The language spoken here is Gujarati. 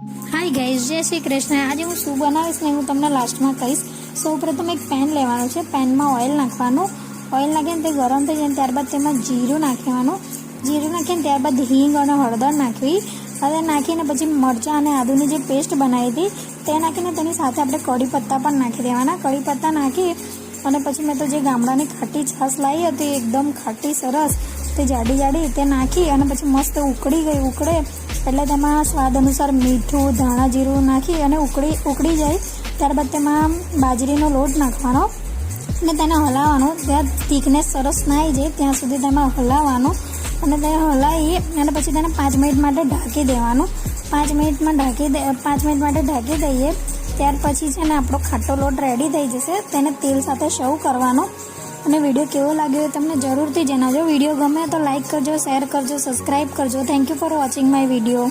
हाय गाइस, जय श्री कृष्ण। आज हूँ શું બનાવીશ ને હું તમને લાસ્ટમાં કહીશ। સૌપ્રથમ એક પેન લેવાનું છે, પેનમાં ઓઇલ નાખવાનું। ઓઇલ નાખીને તે ગરમ થઈ જાય ત્યારબાદ તેમાં જીરું નાખવાનું। જીરું નાખીને ત્યારબાદ હિંગ અને હળદર નાખવી। હળદર નાખીને પછી મરચાં અને આદુની જે પેસ્ટ બનાવી હતી તે નાખીને તેની સાથે આપણે કઢી પત્તા પણ નાખી દેવાના। કઢી પત્તા નાખી અને પછી મેં તો જે ગામડાની ખાટી છાશ લાવી હતી એકદમ ખાટી સરસ, તે જાડી જાડી તે નાખી અને પછી મસ્ત ઉકળે એટલે તેમાં સ્વાદ અનુસાર મીઠું, ધાણા જીરું નાખી અને ઉકળી જાય ત્યારબાદ તેમાં બાજરીનો લોટ નાખવાનો અને તેને હલાવવાનો। ત્યાં થીકનેસ સરસ ના આવી જાય ત્યાં સુધી તેમાં હલાવવાનો અને તેને હલાવી અને પછી તેને 5 મિનિટ માટે ઢાંકી દેવાનું। 5 મિનિટ માટે ઢાંકી દઈએ ત્યાર પછી છે ને આપણો ખાટો લોટ રેડી થઈ જશે। તેને તેલ સાથે સર્વ કરવાનો। અને વિડીયો કેવો લાગ્યો તમને જરૂરથી જણાવજો। વિડીયો ગમે તો લાઈક કરજો, શેર કરજો, સબસ્ક્રાઈબ કરજો। Thank you for watching my video.